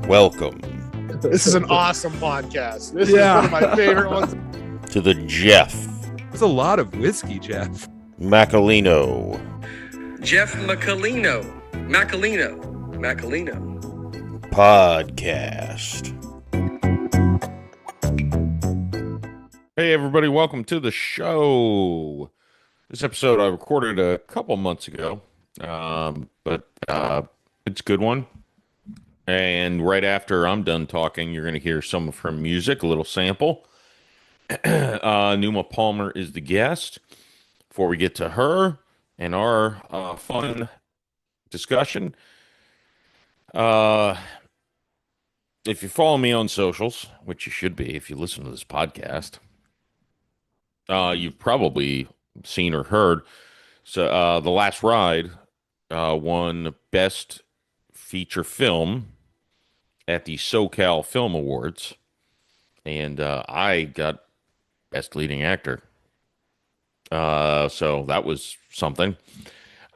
Welcome This is an awesome podcast. This is one of my favorite ones. to the Jeff That's a lot of whiskey, Jeff. Macolino Jeff Macolino podcast. Hey everybody, welcome to the show. This episode I recorded a couple months ago, but it's a good one. And right after I'm done talking, you're going to hear some of her music, a little sample. NUMA Palmer is the guest. Before we get to her and our fun discussion, if you follow me on socials, which you should be if you listen to this podcast, you've probably seen or heard. So, The Last Ride won Best Feature Film at the SoCal Film Awards, and I got Best Leading Actor. So that was something.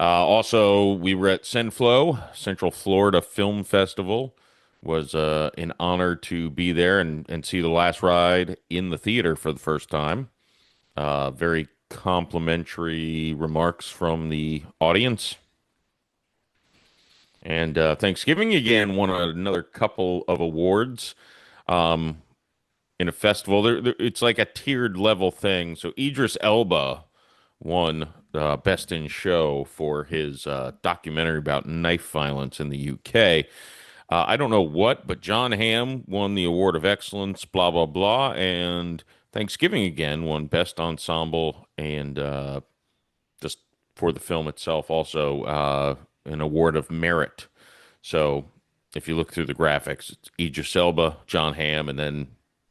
Also, we were at CenFlo, Central Florida Film Festival. Was an honor to be there and see The Last Ride in the theater for the first time. Very complimentary remarks from the audience. And Thanksgiving again won another couple of awards in a festival. It's like a tiered level thing. So Idris Elba won Best in Show for his documentary about knife violence in the UK. I don't know what, but John Hamm won the Award of Excellence, blah, blah, blah. And Thanksgiving again won Best Ensemble and just for the film itself also an Award of Merit. So if you look through the graphics, it's Idris Elba, John Hamm, and then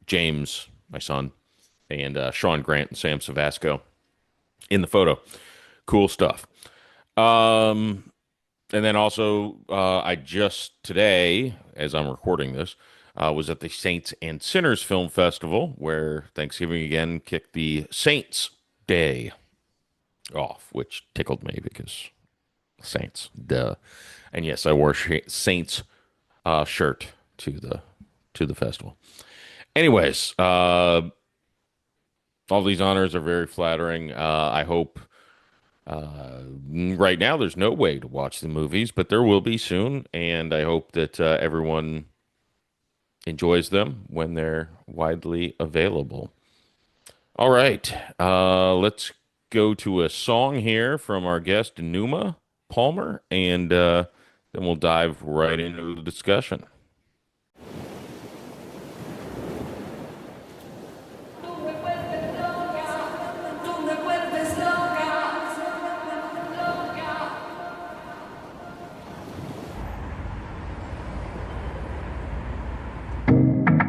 James, my son, and Sean Grant and Sam Savasco in the photo. Cool stuff. And then also, I just today, as I'm recording this, was at the Saints and Sinners Film Festival, where Thanksgiving again kicked the Saints Day off, which tickled me because Saints, duh. And yes, I wore Saints shirt to the festival. Anyways, all these honors are very flattering. I hope right now there's no way to watch the movies, but there will be soon, and I hope that everyone enjoys them when they're widely available. All right, let's go to a song here from our guest NUMA Palmer, and then we'll dive right into the discussion.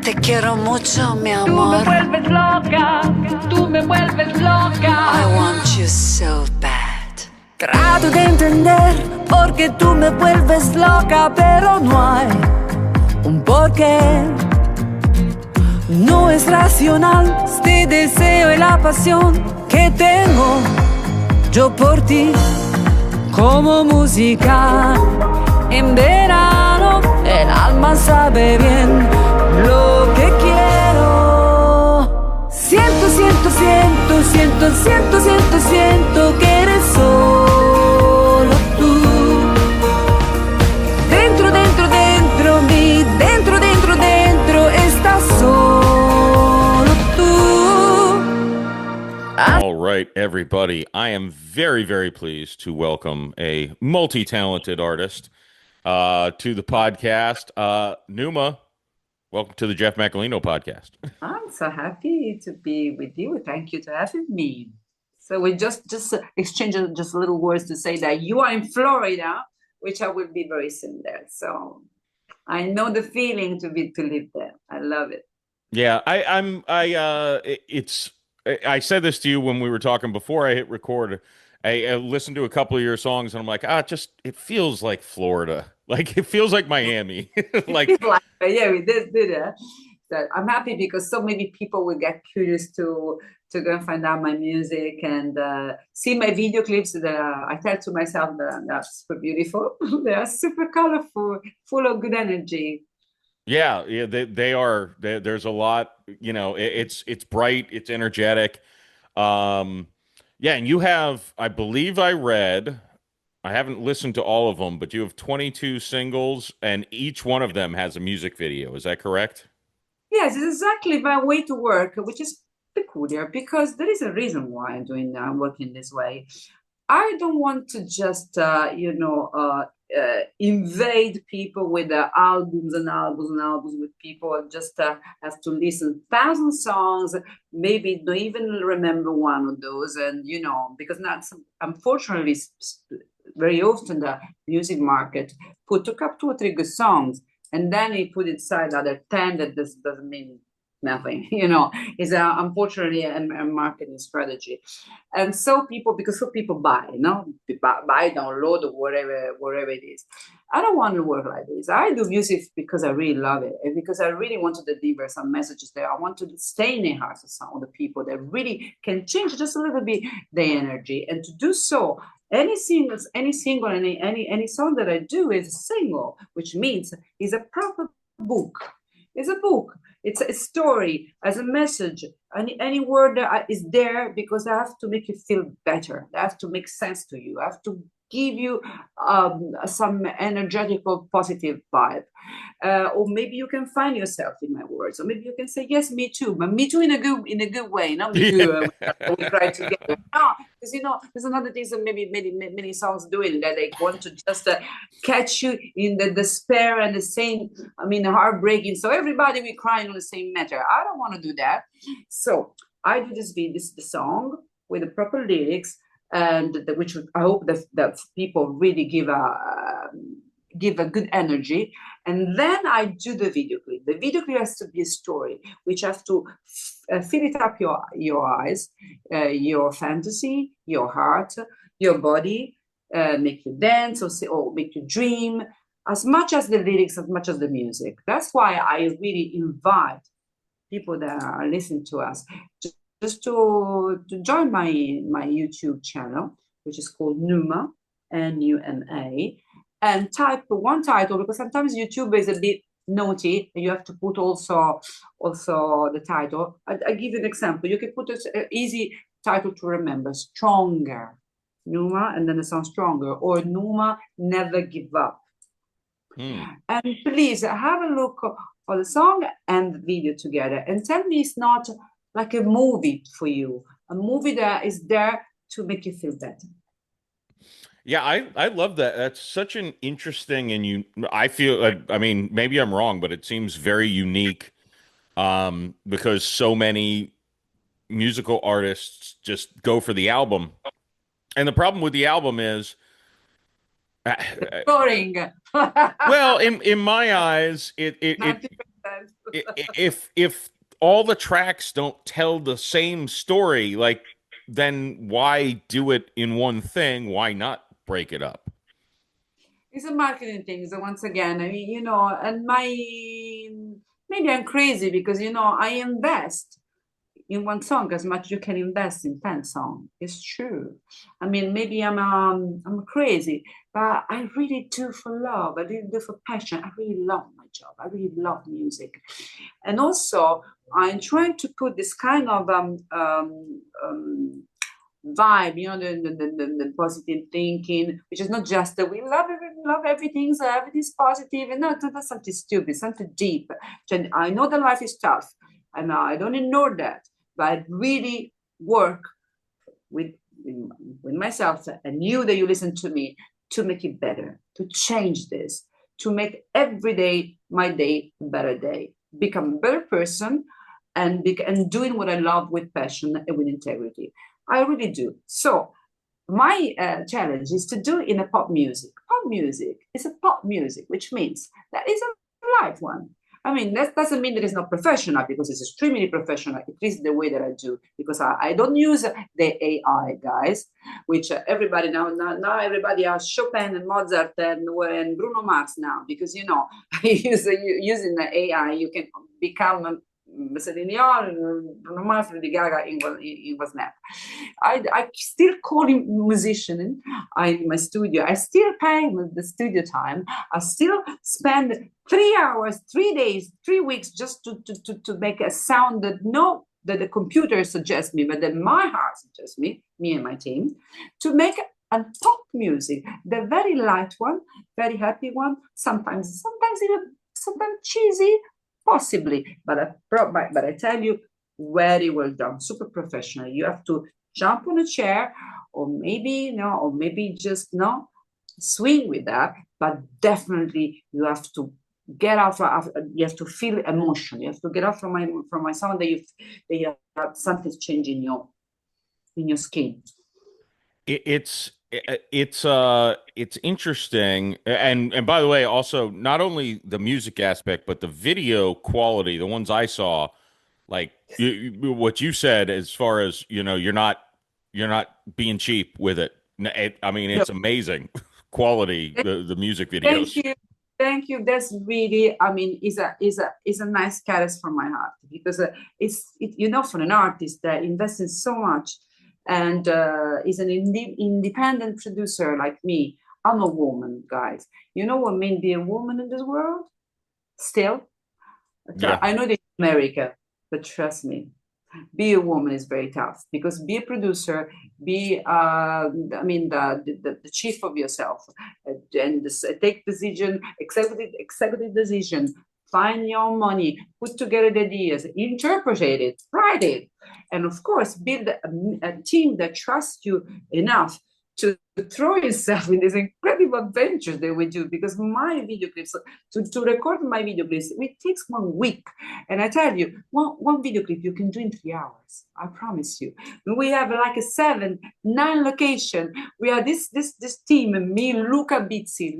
Te quiero mucho, mi Tú me amor. vuelves loca, tú me vuelves loca. I want you so bad. Trato de entender por qué tú me vuelves loca, pero no hay un porqué. No es racional este deseo y la pasión que tengo yo por ti. Como música en verano, el alma sabe bien lo que quiero. Siento, siento, siento, siento, siento, siento, siento que eres solo tú. Dentro, dentro, dentro mí, dentro, dentro, dentro estás solo tú. All right, everybody. I am very, very pleased to welcome a multi-talented artist to the podcast. NUMA, welcome to the Jeff Macolino podcast. I'm so happy to be with you. Thank you for having me. So we just exchanged just little words to say that you are in Florida, which I will be very soon there. So I know the feeling to live there. I love it. Yeah, I said this to you when we were talking before I hit record. I listened to a couple of your songs and I'm like, it feels like Florida. Like it feels like Miami. Like yeah, we did that. So I'm happy because so many people will get curious to go and find out my music and see my video clips that I tell to myself that they're super beautiful. They are super colorful, full of good energy. Yeah, they are. There's a lot, it's bright, it's energetic. Um, yeah, and you have, I believe I read, I haven't listened to all of them, but you have 22 singles, and each one of them has a music video. Is that correct? Yes, it's exactly my way to work, which is peculiar because there is a reason why I'm working this way. I don't want to just, invade people with albums and albums and albums with people and just have to listen 1,000 songs, maybe don't even remember one of those. And, because that's unfortunately very often the music market put took up 2 or 3 good songs and then he put inside other 10 that this doesn't mean nothing, is unfortunately a marketing strategy. And because people buy, buy, download, or wherever it is. I don't want to work like this. I do music because I really love it and because I really want to deliver some messages there. I want to stay in the hearts of some of the people that really can change just a little bit the energy. And to do so, any single, any song that I do is a single, which means is a proper book. It's a book. It's a story as a message. Any word that is there because I have to make you feel better. I have to make sense to you. I have to give you some energetical, positive vibe. Or maybe you can find yourself in my words. Or maybe you can say, yes, me too. But me too in a good way. Not me too. We cry together. No, because there's another thing that maybe many songs doing that they want to just catch you in the despair and the same, the heartbreaking. So everybody we crying on the same matter. I don't want to do that. So I do the song with the proper lyrics, and which I hope that people really give a good energy. And then I do the video clip. The video clip has to be a story, which has to fill it up your eyes, your fantasy, your heart, your body, make you dance or make you dream, as much as the lyrics, as much as the music. That's why I really invite people that are listening to us just to join my YouTube channel, which is called NUMA, NUMA, and type one title, because sometimes YouTube is a bit naughty and you have to put also the title. I give you an example. You can put an easy title to remember: Stronger, NUMA, and then the song Stronger, or NUMA, Never Give Up. And please have a look for the song and the video together and tell me it's not like a movie for you, a movie that is there to make you feel better. Yeah, I love that. That's such an interesting, and I feel, maybe I'm wrong, but it seems very unique, because so many musical artists just go for the album. And the problem with the album is, boring. well, in my eyes, if all the tracks don't tell the same story, like, then why do it in one thing? Why not break it up? It's a marketing thing. So once again, and maybe I'm crazy because, I invest in one song as much you can invest in 10 songs. It's true. Maybe I'm crazy, but I really do for love. I really do for passion. I really love my job. I really love music. And also, I'm trying to put this kind of vibe, the positive thinking, which is not just that we love everything, so everything's positive, and no, that's something stupid, something deep. I know that life is tough, and I don't ignore that, but I really work with myself and you that you listen to me to make it better, to change this, to make every day my day a better day, become a better person, and doing what I love with passion and with integrity. I really do. So my challenge is to do in a pop music. Pop music is a pop music, which means that is a live one. That doesn't mean that it's not professional, because it's extremely professional. At least the way that I do, because I don't use the AI guys, which everybody now everybody has Chopin and Mozart and Bruno Mars now, because using the AI you can become Celine Dion, Bruno Mars, Lady Gaga, it was not. I still call him musician in my studio. I still pay with the studio time. I still spend 3 hours, 3 days, 3 weeks just to make a sound that the computer suggests me, but that my heart suggests me and my team, to make a pop music, the very light one, very happy one, sometimes even cheesy, possibly, but I tell you, very well done, super professional. You have to jump on a chair, or maybe just swing with that, but definitely you have to get out. You have to feel emotion. You have to get out from my sound that you have something's changing in your skin. It's interesting, and by the way, also not only the music aspect, but the video quality. The ones I saw, like what you said, as far as you're not being cheap with it. I mean, it's amazing quality. The music videos. Thank you. That's really, I mean, is a nice caress from my heart, because it's for an artist that invests in so much. And is an independent producer like me. I'm a woman, guys. You know what means be a woman in this world? Still, yeah. I know that in America, but trust me, be a woman is very tough, because be a producer, be the chief of yourself, and take decision, executive decision. Find your money, put together the ideas, interpret it, write it, and of course, build a team that trusts you enough to throw yourself in these incredible adventures that we do. Because my video clips, to record my video clips, it takes 1 week. And I tell you, one video clip you can do in 3 hours. I promise you. We have like a 7, 9 location. We are this team, me, Luca Bizzi,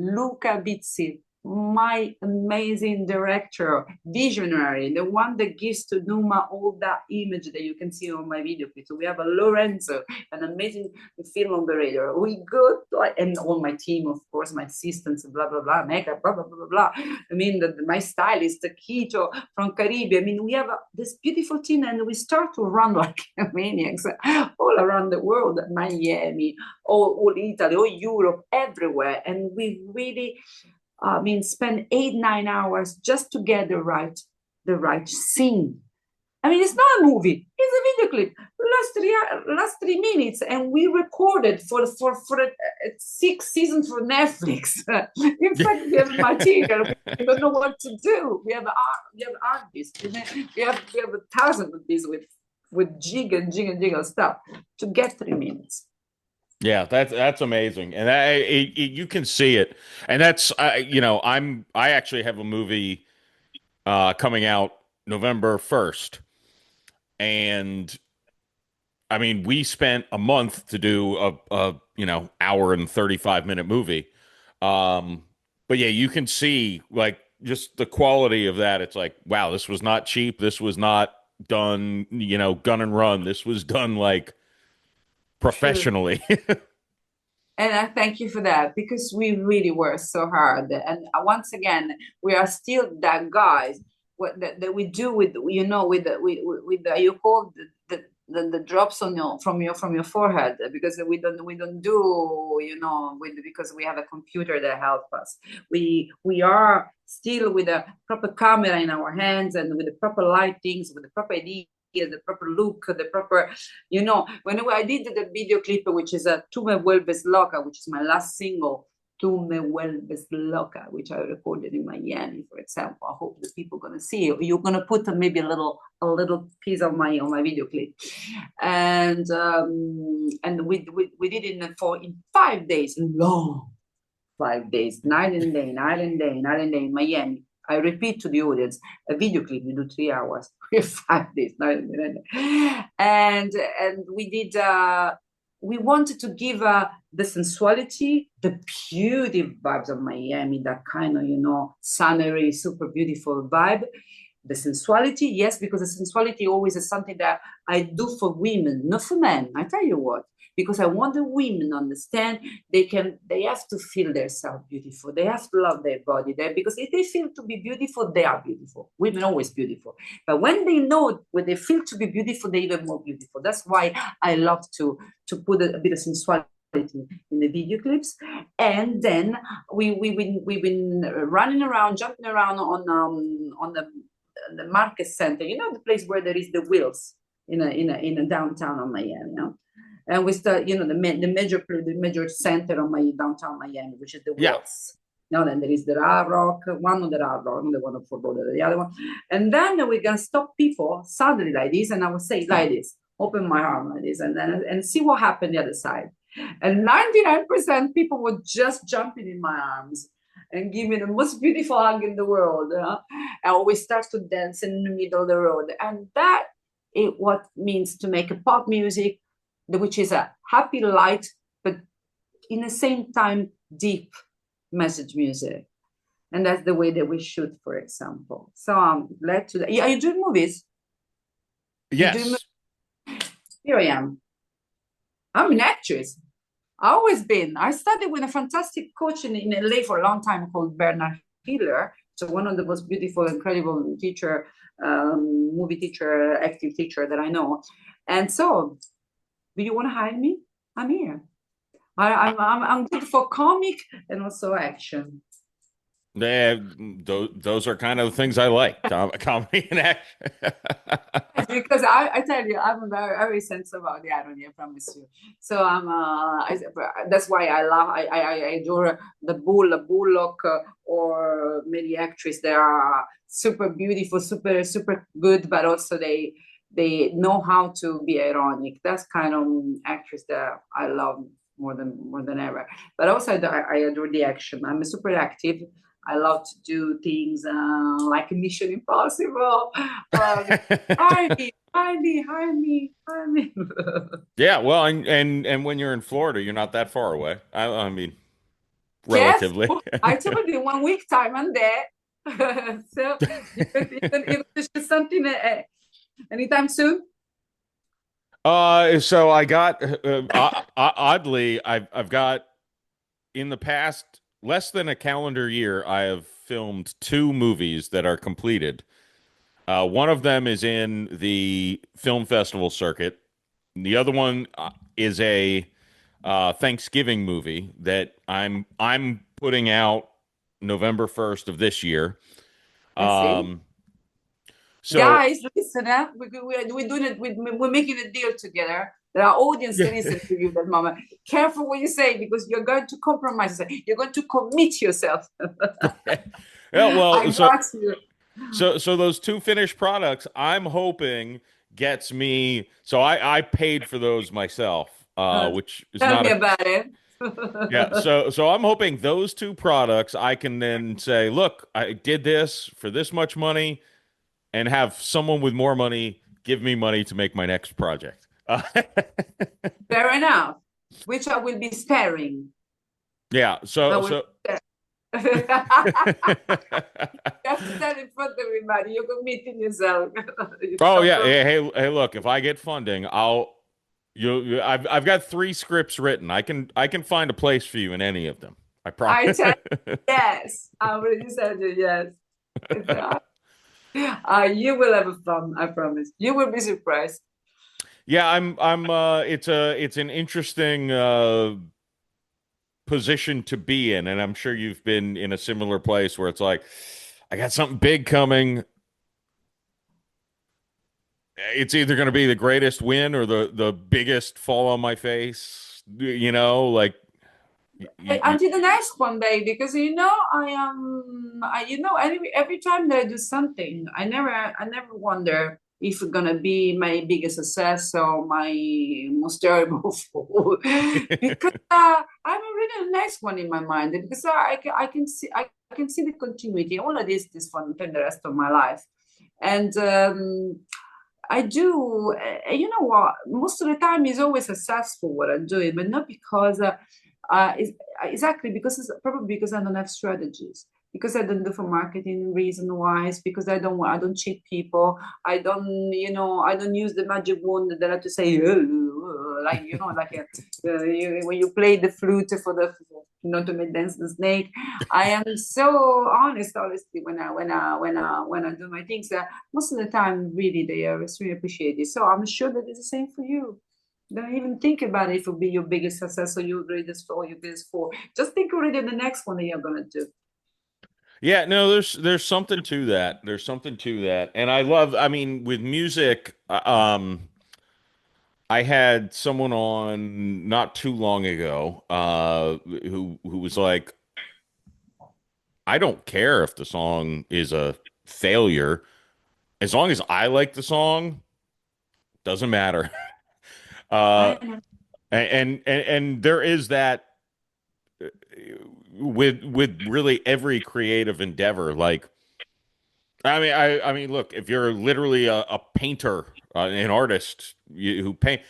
my amazing director, visionary, the one that gives to NUMA all that image that you can see on my video clip. So we have a Lorenzo, an amazing film operator. We go and all my team, of course, my assistants, blah blah blah, makeup, blah blah blah blah. I mean, my stylist, Quito from Caribbean. I mean, we have this beautiful team, and we start to run like maniacs all around the world, Miami, all Italy, all Europe, everywhere, and we really. Spend 8-9 hours just to get the right scene. I mean, it's not a movie; it's a video clip. Last 3 minutes, and we recorded for 6 seasons for Netflix. In fact, we have material. We don't know what to do. We have artists. We have 1,000 of these with jig and stuff to get 3 minutes. Yeah, that's amazing, and you can see it, and that's I actually have a movie coming out November 1st, and I mean we spent a month to do a hour and 35-minute movie, but yeah, you can see like just the quality of that. It's like, wow, this was not cheap. This was not done gun and run. This was done like professionally. And I thank you for that, because we really work so hard. And once again, we are still that guys that we do with you call the drops on from your forehead, because we don't do because we have a computer that helps us. We are still with a proper camera in our hands, and with the proper lightings, with the proper ideas, the proper look, the proper, whenever I did the video clip, which is a Tu me vuelves loca, which is my last single, Tu me vuelves loca, which I recorded in Miami, for example. I hope the people are gonna see it. You're gonna put maybe a little piece of on my video clip, and we did it in 5 days, long 5 days, night and day in Miami. I repeat to the audience, a video clip, you do 3 hours, 5 days. And we did, we wanted to give the sensuality, the beauty vibes of Miami, that kind of, summery, super beautiful vibe. The sensuality, yes, because the sensuality always is something that I do for women, not for men. I tell you what, because I want the women to understand they have to feel themselves beautiful. They have to love their body there, because if they feel to be beautiful, they are beautiful. Women are always beautiful. But when they know, when they feel to be beautiful, they're even more beautiful. That's why I love to put a bit of sensuality in the video clips. And then we've been running around, jumping around on the market center, the place where there is the wheels in a downtown of Miami, and we start, the major center of my downtown Miami, which is the wheels. Then there is the Hard Rock, one of the Hard Rock, the one for the other one, and then we can stop people suddenly like this, and I will say like this, open my arm like this, and see what happened the other side. And 99% people were just jumping in my arms and give me the most beautiful hug in the world. And we start to dance in the middle of the road. And that is what means to make a pop music, which is a happy, light, but in the same time, deep message music. And that's the way that we shoot, for example. So I'm glad to that. Are you doing movies? Yes. Here I am. I'm an actress. I've always been. I studied with a fantastic coach in LA for a long time called Bernard Hiller. So one of the most beautiful, incredible teacher, movie teacher, active teacher that I know. And so, do you want to hire me? I'm here. I'm good for comic and also action. Those are kind of the things I like, comedy and action. Because I tell you, I'm very, very sensitive about the irony, I promise you. So that's why I adore the Bullock or many actresses. They are super beautiful, super good, but also they know how to be ironic. That's kind of actress that I love more than ever. But also I adore the action. I'm super active. I love to do things like Mission Impossible. Hire me. Yeah, well, and when you're in Florida, you're not that far away. I mean, relatively. Yes, I told you 1 week time I'm there. So you can something anytime soon. So I got oddly, I've got in the past less than a calendar year, I have filmed 2 movies that are completed. One of them is in the film festival circuit. The other one is a Thanksgiving movie that I'm putting out November 1st of this year. So guys, listen, we're doing it. We're making a deal together. There are audience listen to you at that moment. Careful what you say, because you're going to compromise. You're going to commit yourself. Yeah, well, I got you. So those 2 finished products, I'm hoping gets me. So I paid for those myself, which is Tell not me about it. Yeah, so I'm hoping those 2 products I can then say, look, I did this for this much money, and have someone with more money give me money to make my next project. Fair enough. Which I will be sparing. Yeah. So you have to tell in front of everybody. You're committing yourself. Oh yeah. Hey, look. If I get funding, I've got 3 scripts written. I can find a place for you in any of them. I promise. Yes. I already said it. Yes. You will have fun. I promise. You will be surprised. Yeah, it's an interesting position to be in, and I'm sure you've been in a similar place where it's like, I got something big coming. It's either going to be the greatest win or the biggest fall on my face, like until the next one day, because I am every time that I do something, I never wonder if it's gonna be my biggest success or my most terrible fall, because I'm already the next one in my mind, because I can see the continuity. All of this fun for the rest of my life, and I do. You know what? Most of the time, it's always successful what I'm doing, but not because. Exactly, probably because I don't have strategies, because I don't do for marketing reason wise, because I don't cheat people. I don't use the magic wand that I have to say, like when you play the flute for the to make dance the snake. I am so honest, honestly, when I do my things. Most of the time, really, they are extremely appreciated. So I'm sure that it's the same for you. Don't even think about it. If it will be your biggest success or your greatest or your biggest fall. Just think already of the next one that you're gonna do. Yeah, no, there's something to that. There's something to that. And I mean, with music, I had someone on not too long ago, who was like, I don't care if the song is a failure. As long as I like the song, doesn't matter. Uh, and there is that with really every creative endeavor. Like, I mean, look, if you're literally a painter, an artist who paint,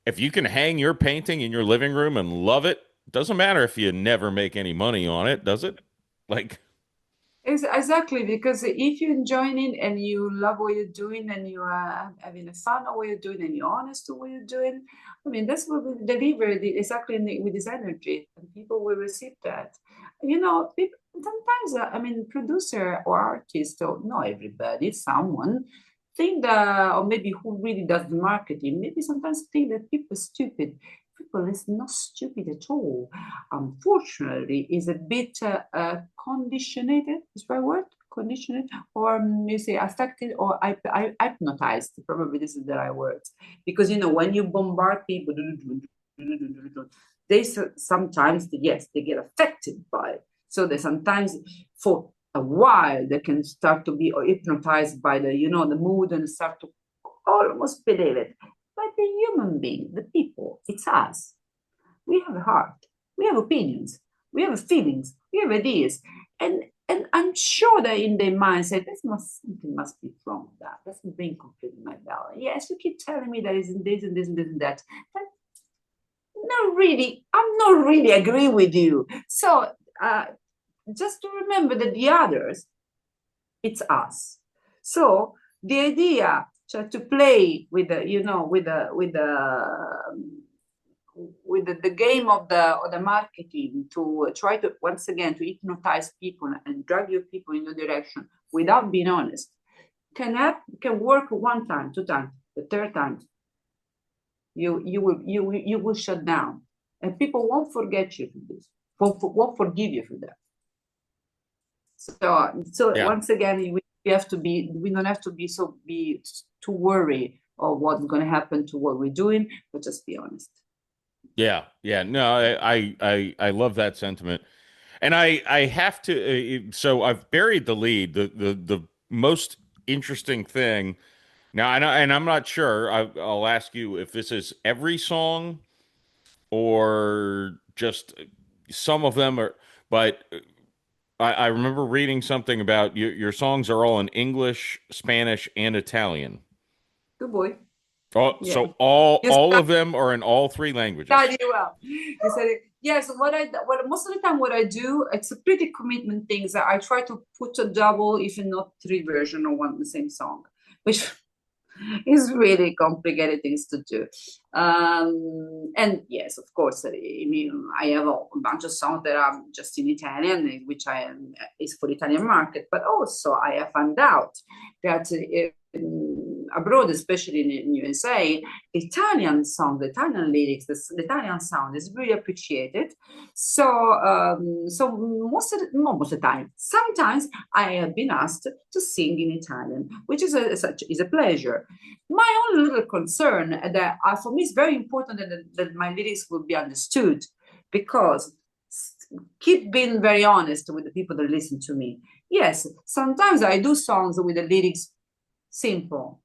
if you can hang your painting in your living room and love it, doesn't matter if you never make any money on it, does it? Like, Exactly, because if you're enjoying it and you love what you're doing and you are having fun at what you're doing and you're honest to what you're doing, I mean, that's what we deliver exactly with this energy, and people will receive that. People, sometimes, I mean, producer or artist, or not everybody, someone think that, or maybe who really does the marketing, maybe sometimes think that people are stupid. People is not stupid at all. Unfortunately, is a bit conditioned, is the right word? Conditioned, or you say affected, or hypnotized. Probably this is the right word. Because when you bombard people, they sometimes, yes, they get affected by it. So they sometimes, for a while, they can start to be hypnotized by the the mood and start to almost believe it. But the human being, the people, it's us. We have a heart. We have opinions. We have feelings. We have ideas. And I'm sure that in their mindset, something must be wrong with that. That's being completely my belly. Yes, you keep telling me that isn't this and this and this and that. But not really. I'm not really agree with you. So just to remember that the others, it's us. So the idea to play with the the game of the marketing, to try to once again to hypnotize people and drag your people in the direction without being honest, can work one time, two times, the third time you will shut down, and people won't forget you for this, won't forgive you for that. So yeah. Once again, we don't have to be too worried of what's going to happen to what we're doing, but just be honest. Yeah, yeah. No, I love that sentiment. And I have to, so I've buried the lead. The most interesting thing now, and I'm not sure. I'll ask you if this is every song or just some of them are, but I remember reading something about your songs are all in English, Spanish, and Italian. Good boy. Oh, Yeah. so all of them are in all three languages. Study well. You said it. Yes. What most of the time what I do, it's a pretty commitment things that I try to put a double, if not three version of one the same song, which is really complicated things to do. And yes, of course, I mean, I have a bunch of songs that are just in Italian, which is for the Italian market, but also I have found out that abroad, especially in USA, Italian song, the Italian lyrics, the Italian sound is really appreciated. So, most of the time, sometimes I have been asked to sing in Italian, which is a pleasure. My only little concern that for me is very important that my lyrics will be understood, because keep being very honest with the people that listen to me. Yes, sometimes I do songs with the lyrics simple.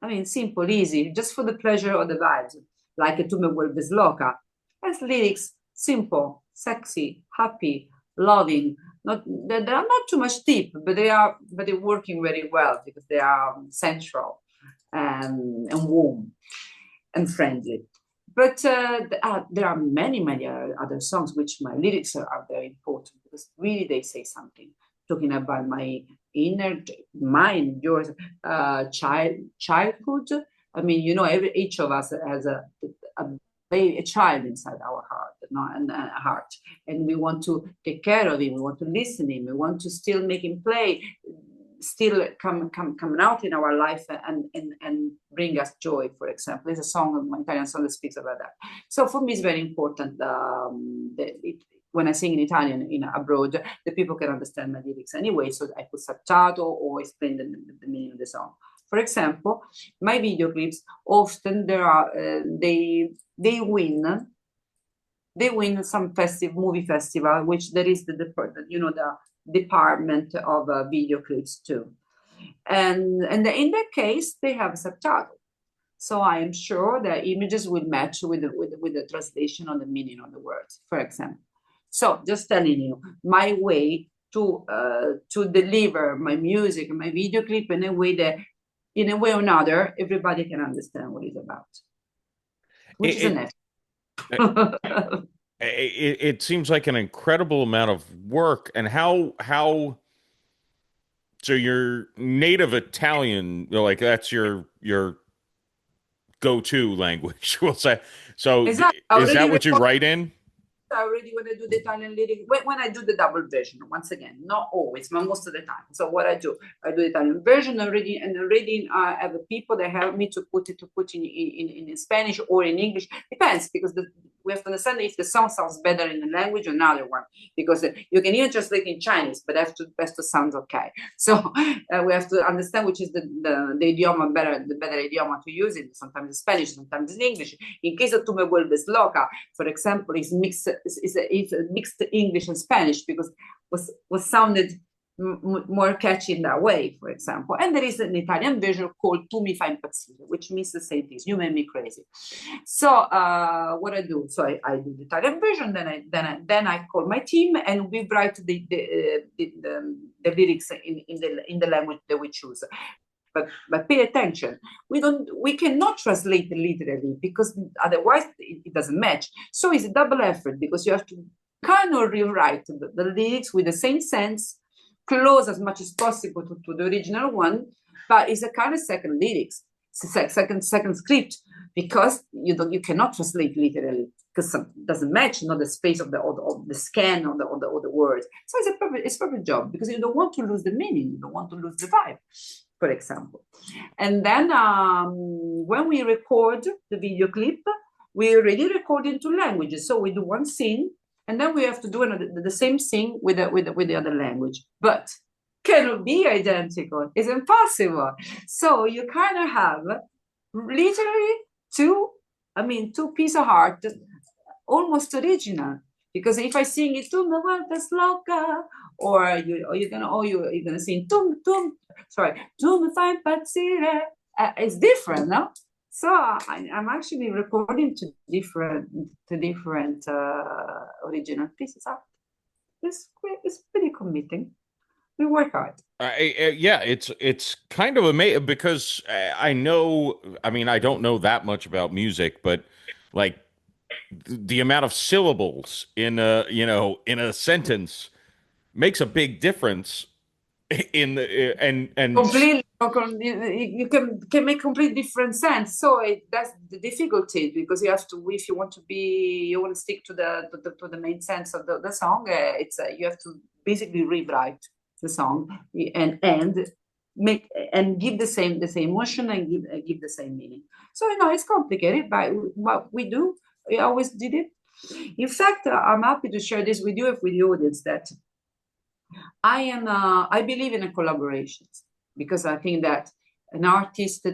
I mean, simple, easy, just for the pleasure of the vibes, like Tu me vuelves loca. As lyrics, simple, sexy, happy, loving. They are not too much deep, but they're working very well because they are sensual and warm and friendly. But there are many other songs which my lyrics are very important, because really they say something, talking about my inner mind, yours, childhood. I mean, each of us has a a child inside our heart, and we want to take care of him. We want to listen to him. We want to still make him play, still coming out in our life and bring us joy. For example, there's a song, my Italian song, that speaks about that. So for me, it's very important when I sing in Italian abroad, the people can understand my lyrics anyway. So I put subtitle or explain the meaning of the song. For example, my video clips often they win some movie festival, which there is the department of video clips too, and in that case they have a subtitle. So I am sure the images will match with the translation on the meaning of the words, for example. So just telling you my way to deliver my music, my video clip in a way that, in a way or another, everybody can understand what it's about. Which is an effort. It seems like an incredible amount of work. And how so you're native Italian, like that's your go-to language, we'll say. So exactly. Is that what you write in? Already when I do the Italian lyric, when I do the double version, once again, not always, but most of the time. So what I do the Italian version already, and already I have people that help me to put in Spanish or in English. Depends, because we have to understand if the song sounds better in a language or another one, because you can even translate in Chinese, but has to sound okay. So we have to understand which is the idioma the better idioma to use it. Sometimes it's Spanish, sometimes it's English. In case of Tu me vuelves loca, for example, it's mixed English and Spanish, because was sounded more catchy in that way, for example. And there is an Italian version called Tu mi fai impazzire, which means the same thing, you make me crazy. So what I do, so I do the Italian version, then I call my team and we write the lyrics in the language that we choose. But pay attention, we cannot translate literally, because otherwise it doesn't match. So it's a double effort, because you have to kind of rewrite the lyrics with the same sense, close as much as possible to the original one, but it's a kind of second lyrics, second script, because you cannot translate literally, because it doesn't match, the space of the scan of the words. So it's a perfect job, because you don't want to lose the meaning, you don't want to lose the vibe, for example. And then when we record the video clip, we already record in 2 languages. So we do one scene, and then we have to do the same thing with the other language. But cannot be identical. It's impossible. So you kind of have literally 2 pieces of art, almost original. Because if I sing it, tu me vuelves loca, or you're gonna sing tu me fai impazzire, it's different, no? So I'm actually recording to different original pieces of. It's pretty committing. We work hard. Yeah, it's kind of amazing, because I don't know that much about music, but like the amount of syllables in a sentence makes a big difference in the and completely. You can make complete different sense. So that's the difficulty, because you have to, if you want to stick to the main sense of the song, you have to basically rewrite the song and make and give the same emotion and give the same meaning. So it's complicated, but what we do, we always did it. In fact, I'm happy to share this with you, with the audience, that I believe in a collaboration, because I think that an artist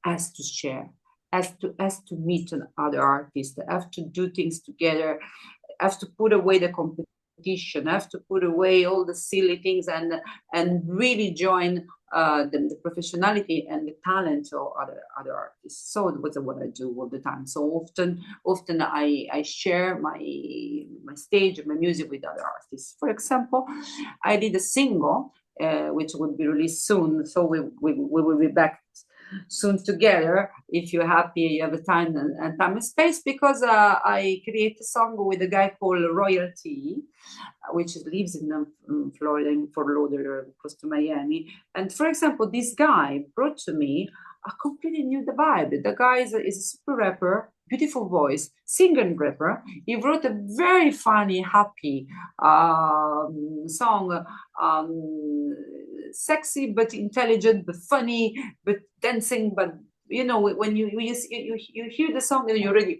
has to share, has to meet other artists, has to do things together, has to put away the competition, has to put away all the silly things and really join the professionality and the talent of other artists. So that's what I do all the time. So often I share my stage, my music with other artists. For example, I did a single which will be released soon. So we will be back soon together, if you're happy, you have a time and space, because I create a song with a guy called Royalty, which lives in Florida, in Fort Lauderdale, close to Miami. And for example, this guy brought to me a completely new vibe. The guy is a super rapper, beautiful voice, singer and rapper. He wrote a very funny, happy song, sexy but intelligent, but funny, but dancing. But you know, when you hear the song and you're ready.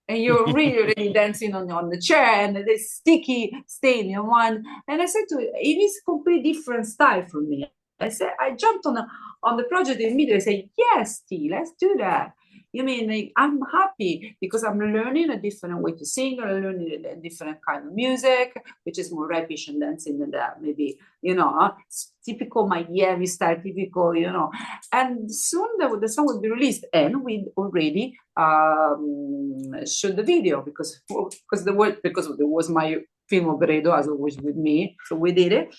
And you're really dancing on the chair, and this sticky stain in one. And I said to it, it is a completely different style for me. I said, I jumped on the project immediately. I said, yes, T, let's do that. You mean like, I'm happy because I'm learning a different way to sing, or learning a different kind of music, which is more rapish and dancing than that. Maybe, you know, typical Miami style, typical, you know. And soon the song will be released, and we already shot the video because there was my film operator as always with me, so we did it.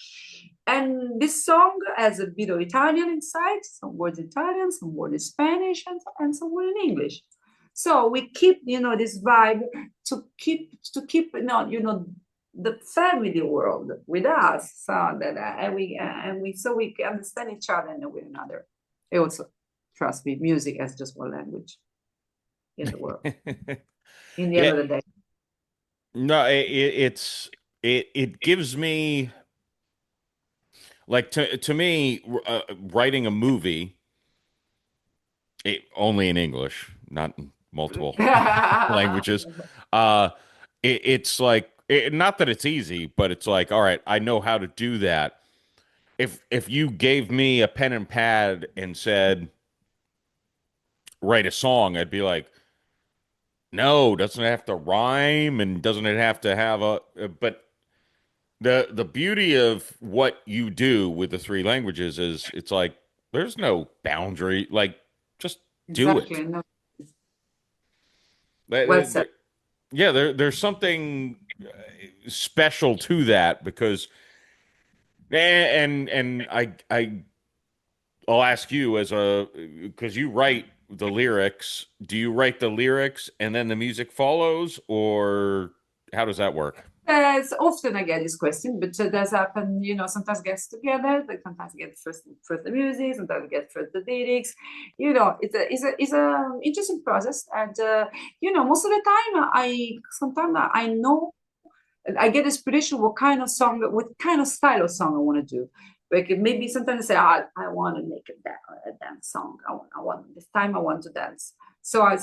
And this song has a bit of Italian inside, some words Italian, some words in Spanish, and some words in English. So we keep, you know, this vibe to keep, you know, the family world with us, so that and we so we can understand each other and with another. It also, trust me, music has just one language in the world. In the end of the day. No, it gives me, like, to me, writing a movie, only in English, not in multiple languages. It's like, not that it's easy, but it's like, all right, I know how to do that. If you gave me a pen and pad and said, write a song, I'd be like, no, doesn't it have to rhyme, and doesn't it have to have but the beauty of what you do with the three languages is it's like there's no boundary, like just do it. No. Well said. Yeah, there's something special to that, because and I'll ask you because you write the lyrics. Do you write the lyrics and then the music follows, or how does that work? So often I get this question, but does happen, you know, sometimes gets together, like sometimes get first the music, sometimes get first the lyrics. You know, it's a interesting process, and you know, most of the time I know, I get inspiration what kind of song, what kind of style of song I want to do. Like maybe sometimes I say, I want to make a dance song. I want this time I want to dance. So I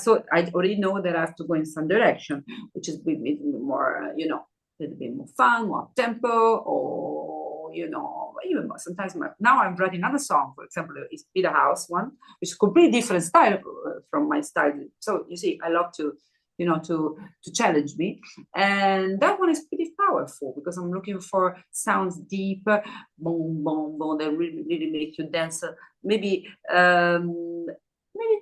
already know that I have to go in some direction, which is more, you know, a little bit more fun, more up tempo, or you know, even more. Sometimes now I'm writing another song, for example, it's Be the House one, which is a completely different style from my style. So you see, I love to, you know, to challenge me, and that one is pretty powerful because I'm looking for sounds deep, boom, boom, boom, that really make you dance. Maybe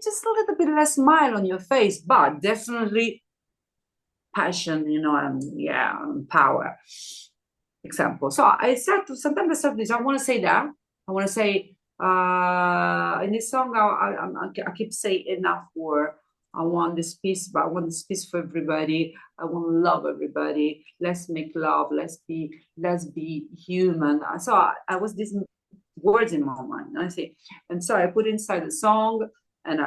just a little bit less smile on your face, but definitely passion, you know, and power. Example. So sometimes I start this. I want to say that. I want to say in this song, I keep saying enough for. I want this peace, but I want this peace for everybody. I want to love everybody. Let's make love. Let's be human. So I was these words in my mind. I say, and so I put inside the song, and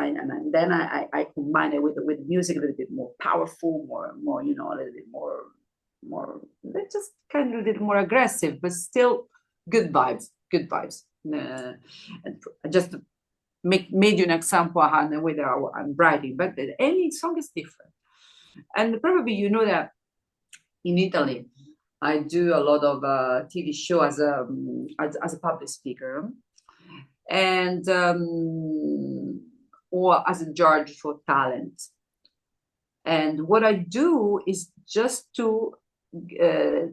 then I combine it with music a little bit more powerful, more you know, a little bit more just kind of a little more aggressive, but still good vibes. And just made you an example of the way that I'm writing, but any song is different. And probably you know that in Italy, I do a lot of TV show as a public speaker, and or as a judge for talent. And what I do is just to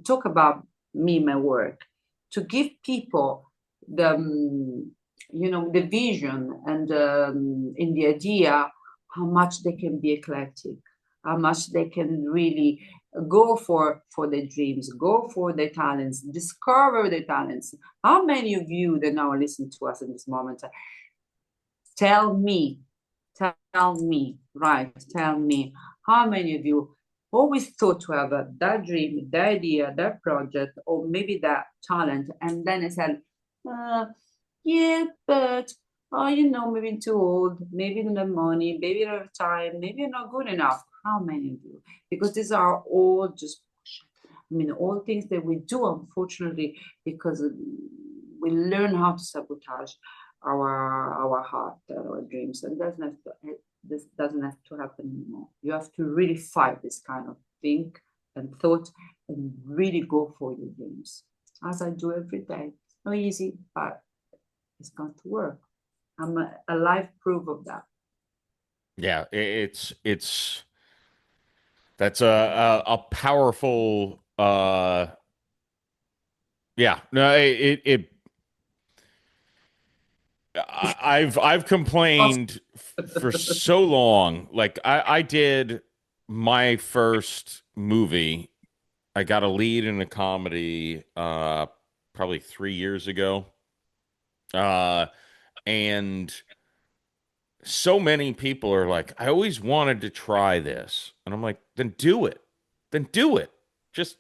talk about me, my work, to give people the you know, the vision and in the idea how much they can be eclectic, how much they can really go for their dreams, go for their talents, discover their talents. How many of you that now listen to us in this moment, tell me, how many of you always thought to have that dream, that idea, that project, or maybe that talent, and then I said, yeah, but oh, you know, maybe too old, maybe you don't have money, maybe you don't have time, maybe you're not good enough. How many of you? Because these are all just, I mean, all things that we do, unfortunately, because we learn how to sabotage our heart, our dreams, and this doesn't have to happen anymore. You have to really fight this kind of thing and thought, and really go for your dreams, as I do every day. It's not easy, but it's going to work. I'm a live proof of that. Yeah, it's that's a powerful yeah. No, I've complained for so long. Like I did my first movie. I got a lead in a comedy probably 3 years ago. Uh and so many people are like, I always wanted to try this. And I'm like, then do it. Then do it. Just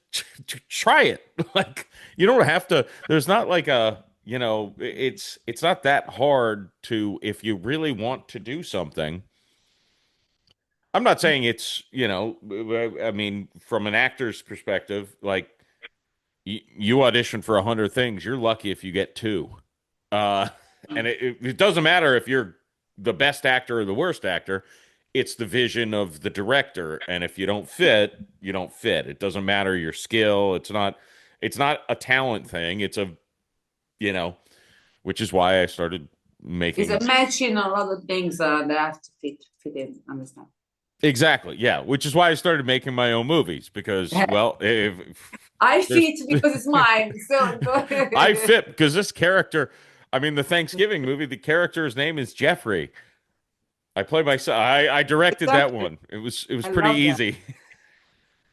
try it. Like, you don't have to, there's not like a, it's not that hard to, if you really want to do something. I'm not saying it's, I mean, from an actor's perspective, like you audition for 100 things, you're lucky if you get two. Uh, and it doesn't matter if you're the best actor or the worst actor. It's the vision of the director, and if you don't fit, you don't fit. It doesn't matter your skill. It's not a talent thing. It's a, you know, which is why I started It's making a matching a lot of things that have to fit in. Understand? exactly, yeah. Which is why I started making my own movies because, well, if I there's fit because it's mine. So go ahead. I fit because this character, I mean, the Thanksgiving movie, the character's name is Jeffrey. I play myself. I directed that Exactly. one. It was I pretty love that. easy.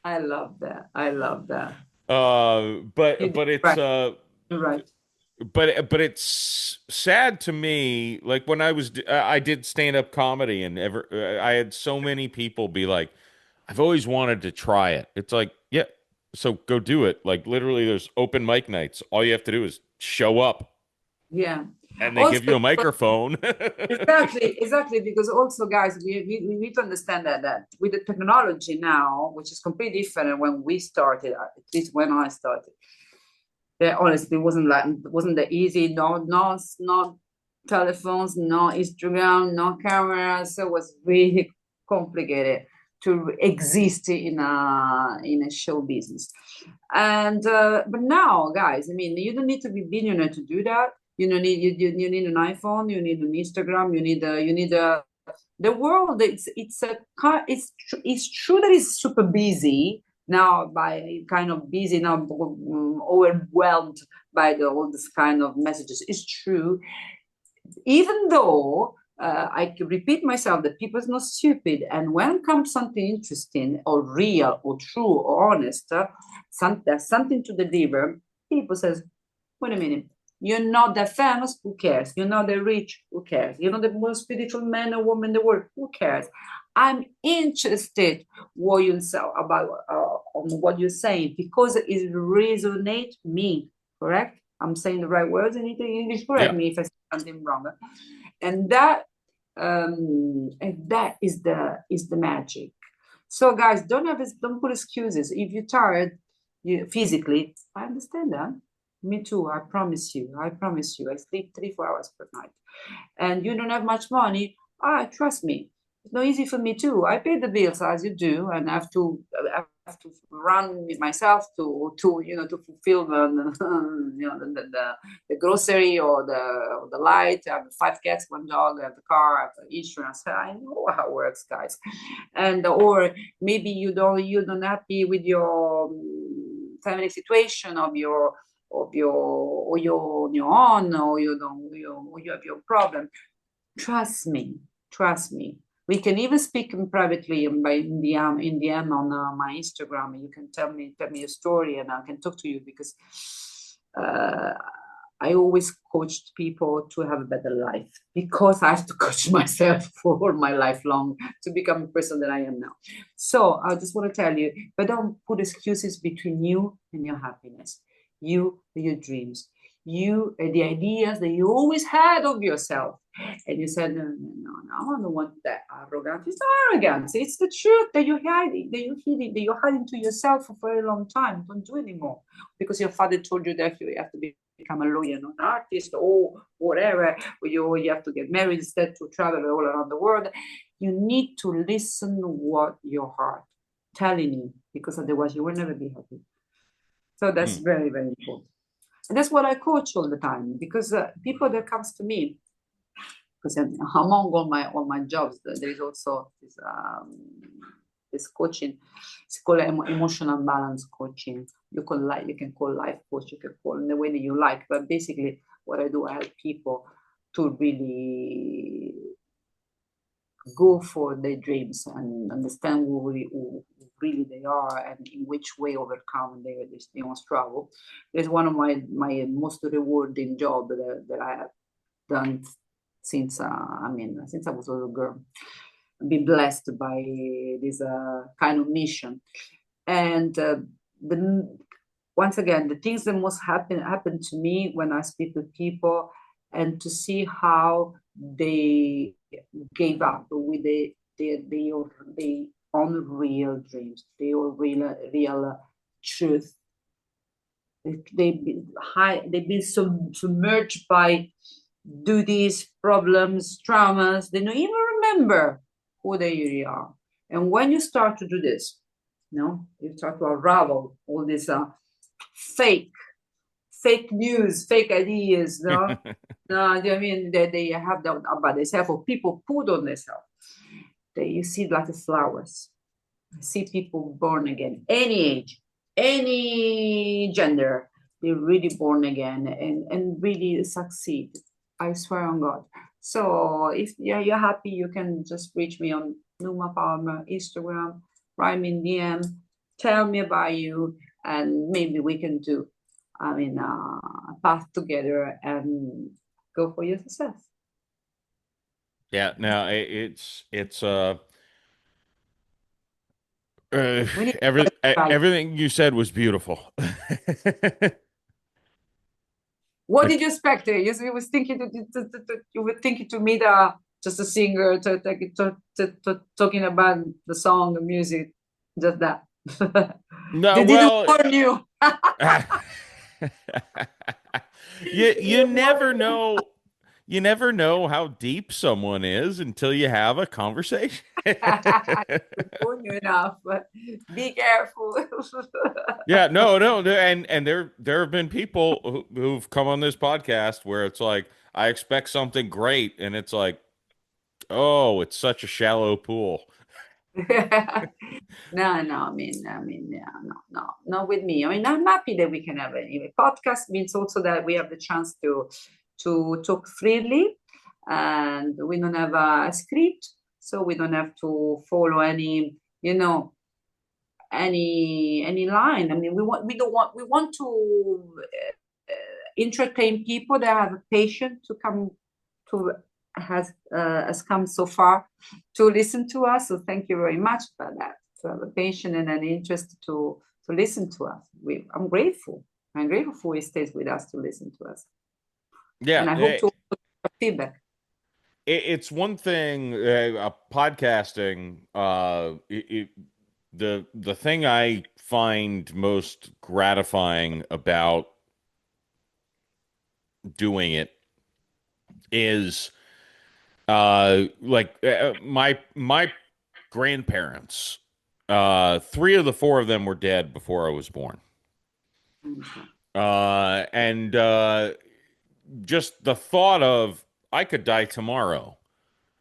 I love that. I love that. But it's Right. You're right. but it's sad to me. Like when I did stand up comedy, and I had so many people be like, "I've always wanted to try it." It's like, yeah, so go do it. Like literally, there's open mic nights. All you have to do is show up, Yeah. and they Also, give you a microphone. exactly. Because also, guys, we need to understand that with the technology now, which is completely different than when we started, at least when I started. Yeah, honestly, it wasn't that easy. No telephones, no Instagram, no cameras. So it was really complicated to exist in a show business. And but now, guys, I mean, you don't need to be billionaire to do that. You don't need you need an iPhone, you need an Instagram, you need a the world. It's true that it's super busy now, by kind of busy now, overwhelmed by all this kind of messages. It's true, even though I can repeat myself that people is not stupid, and when comes something interesting or real or true or honest, there's something to deliver. People says, "Wait a minute, you're not that famous. Who cares? You're not that rich. Who cares? You're not the most spiritual man or woman in the world. Who cares? I'm interested what you say about on what you're saying because it resonates me. Correct? I'm saying the right words in English. Correct Yeah. me if I say something wrong. And that is the magic. So guys, don't put excuses. If you're tired, physically, I understand that. Me too. I promise you. I promise you. I sleep 3-4 hours per night, and you don't have much money. Trust me. It's not easy for me too. I pay the bills as you do, and I have to run myself to fulfill the grocery or the light. I have 5 cats, 1 dog, I have the car, I have the insurance. I know how it works, guys. And or maybe you're not happy with your family situation of your or you're on your own, or you have your problem. Trust me. We can even speak privately by in DM on my Instagram. You can tell me a story, and I can talk to you because I always coached people to have a better life because I have to coach myself for all my life long to become the person that I am now. So I just want to tell you, but don't put excuses between you and your happiness, you and your dreams. the ideas that you always had of yourself. And you said, no, I don't want that arrogance. It's not arrogance. It's the truth that you hide, that you're hiding to yourself for a very long time. Don't do it anymore because your father told you that you have to become a lawyer, not an artist, or whatever. Or you have to get married instead to travel all around the world. You need to listen to what your heart telling you, because otherwise you will never be happy. So that's very, very important. And that's what I coach all the time, because people that comes to me, because among all my jobs, there is also this coaching. It's called emotional balance coaching. You can call life coach, you can call in the way that you like. But basically, what I do, I help people to really go for their dreams and understand who really they are and in which way overcome their struggle. It's one of my most rewarding job that I have done since since I was a little girl. I've been blessed by this kind of mission. And once again, the things that most happen to me when I speak with people, and to see how they gave up with their own real dreams, their real truth. They've been submerged by duties, problems, traumas. They don't even remember who they really are. And when you start to do this, you start to unravel all this fake news, fake ideas, no? I mean, they have that about themselves, or people put on themselves. You see like the flowers. I see people born again, any age, any gender, they're really born again and really succeed. I swear on God. So if you're happy, you can just reach me on NUMA Palmer, Instagram, write me in DM, tell me about you, and maybe we can do a path together and go for your success. Yeah, no, everything you said was beautiful. What did you expect? You was thinking you were thinking to meet just a singer talking about the song, the music, just that. No, they didn't warn you. you never know. You never know how deep someone is until you have a conversation. Warn you enough, but be careful. Yeah, no, and there have been people who've come on this podcast where it's like, I expect something great, and it's like, oh, it's such a shallow pool. No, I mean, yeah, no, not with me. I mean, I'm happy that we can have a podcast. Means also that we have the chance to talk freely, and we don't have a script, so we don't have to follow any any line. I mean, we want to entertain people that have a patience to come to has come so far to listen to us. So thank you very much for that. To have a patience and an interest to listen to us. I'm grateful. I'm grateful for you stays with us to listen to us. Yeah, and I hope to have feedback. It's one thing, podcasting. The thing I find most gratifying about doing it is my grandparents. 3 of the 4 of them were dead before I was born. And just the thought of I could die tomorrow.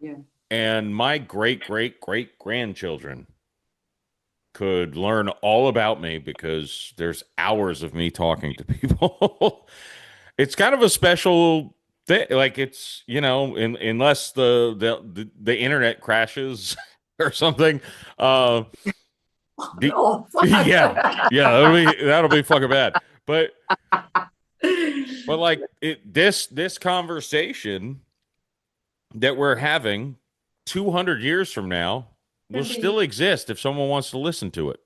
Yeah. And my great grandchildren could learn all about me because there's hours of me talking to people. It's kind of a special thing. Like, it's, unless the internet crashes or something. No. Yeah, that'll be fucking bad. But like this conversation that we're having 200 years from now will still exist if someone wants to listen to it.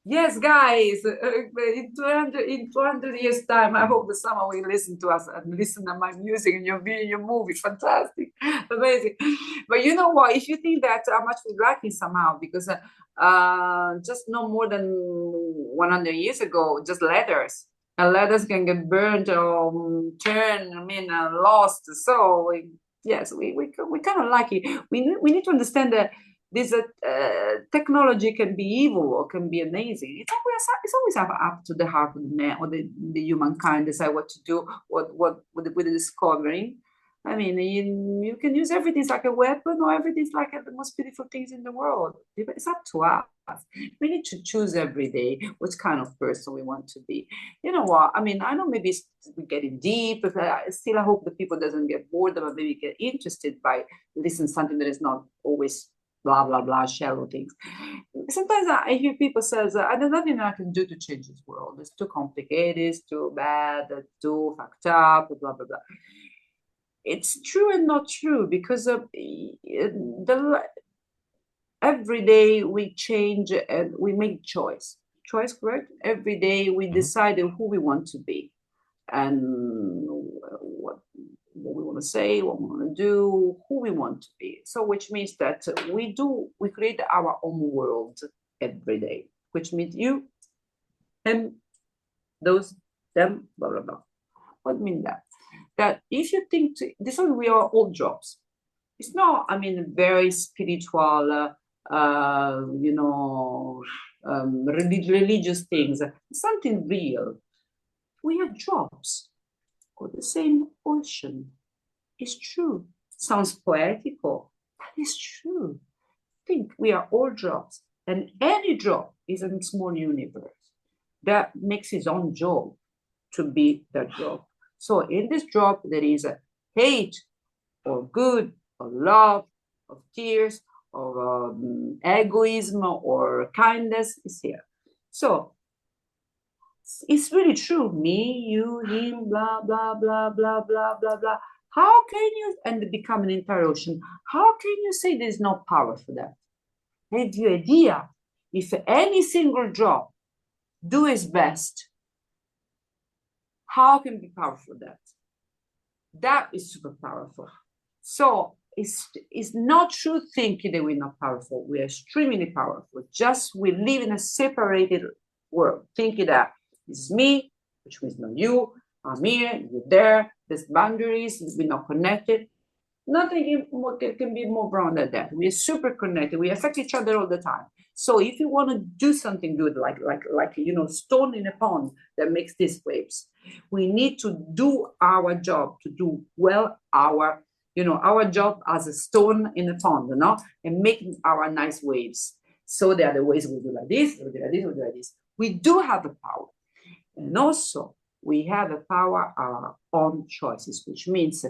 Yes, guys, in 200 years' time, I hope that someone will listen to us and listen to my music and your video, your movie. Fantastic, amazing. But you know what? If you think that how much we're lacking somehow, because just no more than 100 years ago, just letters. And letters can get burned or lost. So, yes, we kind of lucky. We need to understand that this technology can be evil or can be amazing. It's always up to the heart of the man or the humankind decide what to do, what with the discovering. I mean, you can use everything like a weapon or everything's like the most beautiful things in the world. It's up to us. We need to choose every day which kind of person we want to be. You know what? I mean, I know maybe we're getting deep, but still I hope the people doesn't get bored or maybe get interested by listening to something that is not always blah blah blah shallow things. Sometimes I hear people says there's nothing I can do to change this world. It's too complicated, it's too bad, it's too fucked up, blah blah blah. It's true and not true because every day we change and we make choice, correct? Every day we decide who we want to be and what we want to say, what we want to do, who we want to be. So which means that we create our own world every day, which means you, him, those, them, blah, blah, blah. What means that? That if you think, this one, we are all jobs. It's not, I mean, very spiritual, religious things. It's something real. We are jobs of the same ocean. It's true. Sounds poetical, but it's true. Think we are all drops, and any drop is a small universe that makes its own job to be that drop. So in this drop, there is a hate or good or love, of tears, of egoism or kindness is here. So it's really true. Me, you, him, blah, blah, blah, blah, blah, blah, blah. How can you, and become an entire ocean, how can you say there's no power for that? Have you idea? If any single drop do its best, how can be powerful that? That is super powerful. So it's not true thinking that we're not powerful. We are extremely powerful. Just we live in a separated world, thinking that this is me, which means not you, I'm here, you're there, there's boundaries, we're not connected. Nothing can be more broad than that. We are super connected. We affect each other all the time. So if you want to do something good, like stone in a pond that makes these waves, we need to do our job to do well our job as a stone in a pond, and make our nice waves. So there are the ways we do like this, we do like this, we do like this. We do have the power, and also we have the power our own choices, which means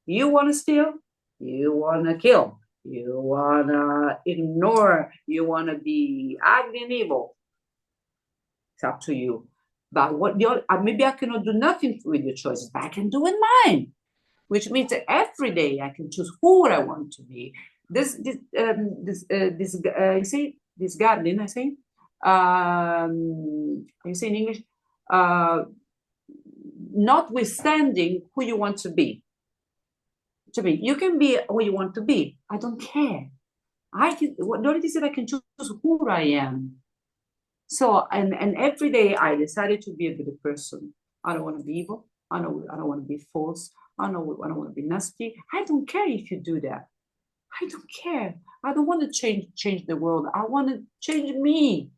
you want to steal, you want to kill, you want to ignore, you want to be ugly and evil. It's up to you. But maybe I cannot do nothing with your choices, but I can do with mine, which means that every day I can choose who I want to be. You say this garden, I say, you say in English, notwithstanding who you want to be. To me, you can be who you want to be. I don't care. The only thing is that I can choose who I am. So, and every day I decided to be a good person. I don't want to be evil. I don't want to be false. I don't want to be nasty. I don't care if you do that. I don't care. I don't want to change the world. I want to change me.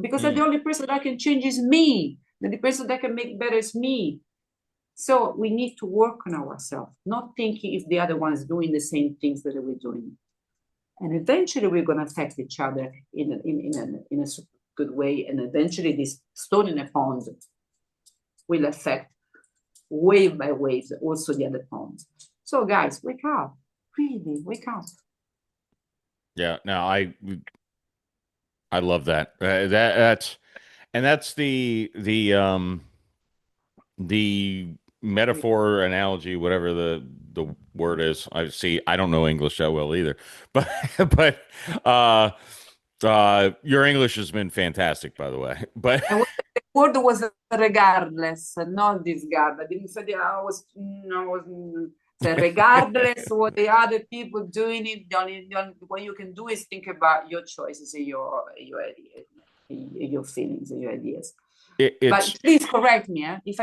Because the only person that can change is me. The only person that can make better is me. So we need to work on ourselves, not thinking if the other one is doing the same things that we're doing. And eventually we're going to affect each other in a super good way. And eventually this stone in a pond will affect wave by wave also the other ponds. So guys, wake up. Really, wake up. Yeah, no, I love that. That's the metaphor, analogy, whatever the word is. I don't know English that well either, but Your English has been fantastic, by the way. But And the word was regardless, not discard. I didn't say that say regardless what the other people doing it. What you can do is think about your choices and your ideas, your feelings and your ideas. it's But please correct me, if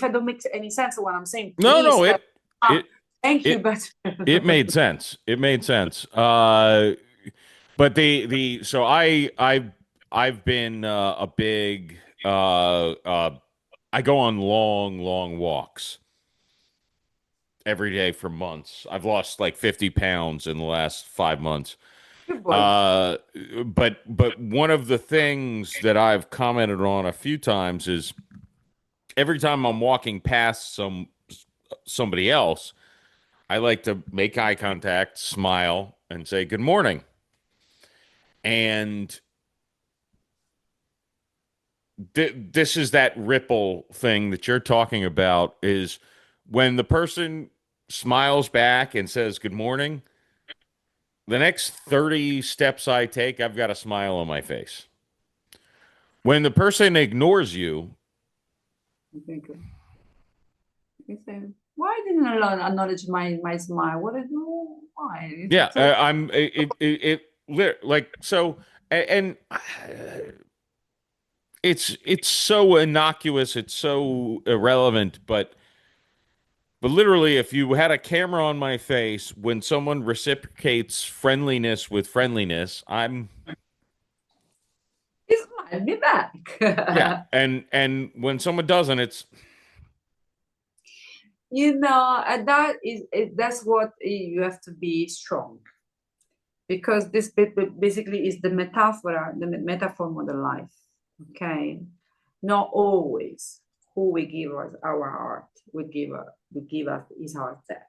I don't make any sense of what I'm saying. no, Please, no. thank you, It but it made sense. It made sense. But the so I've been a big I go on long walks every day for months. I've lost like 50 pounds in the last 5 months. good boy. But one of the things that I've commented on a few times is every time I'm walking past somebody else, I like to make eye contact, smile, and say good morning. And this is that ripple thing that you're talking about, is when the person smiles back and says good morning, the next 30 steps I take, I've got a smile on my face. When the person ignores you, Thank you. You say, why didn't I acknowledge my smile? What did why? yeah, I'm like so, and it's so innocuous, it's so irrelevant, but literally, if you had a camera on my face, when someone reciprocates friendliness with friendliness, I'm He smiled me back. yeah, and when someone doesn't, it's And that's what you have to be strong, because this basically is the metaphor of the life. Okay, not always who we give us our heart we give us his heart back.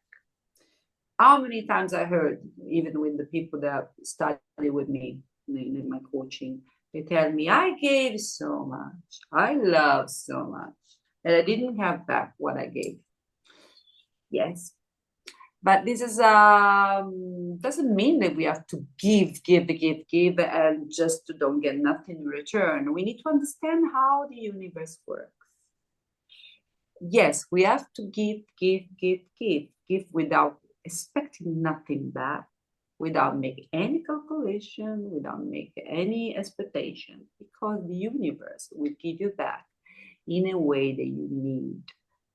How many times I heard, even with the people that study with me in my coaching, they tell me, I gave so much, I love so much, and I didn't have back what I gave. Yes, but this is doesn't mean that we have to give, and just don't get nothing in return. We need to understand how the universe works. Yes, we have to give without expecting nothing back, without making any calculation, without making any expectation, because the universe will give you back in a way that you need.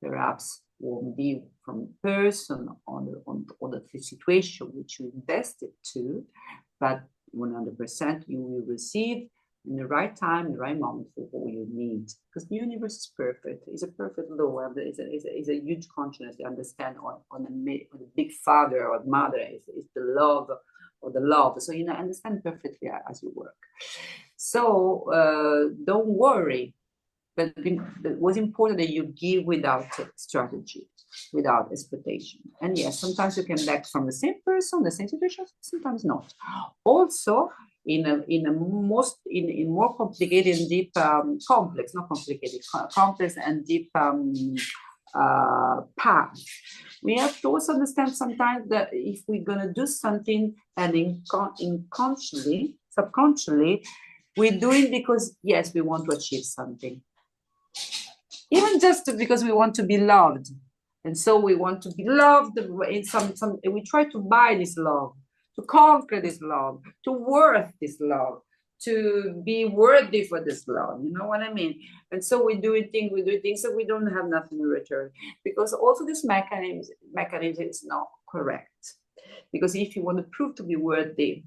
Perhaps won't be from the person or the situation which you invested to, but 100% you will receive in the right time, in the right moment for what you need. Because the universe is perfect. It's a perfect law. It's a huge consciousness to understand on a big father or mother. It's the love or the love. So you understand perfectly as you work. So don't worry. But it was important that you give without strategy, without expectation. And yes, sometimes you can back from the same person, the same situation, sometimes not. Also, in more complicated and deep, complex and deep path, we have to also understand sometimes that if we're gonna do something and subconsciously, we're doing because yes, we want to achieve something. Even just because we want to be loved, and so we want to be loved in some. We try to buy this love, to conquer this love, to worth this love, to be worthy for this love. You know what I mean? And so we do things so we don't have nothing in return. Because also this mechanism is not correct. Because if you want to prove to be worthy,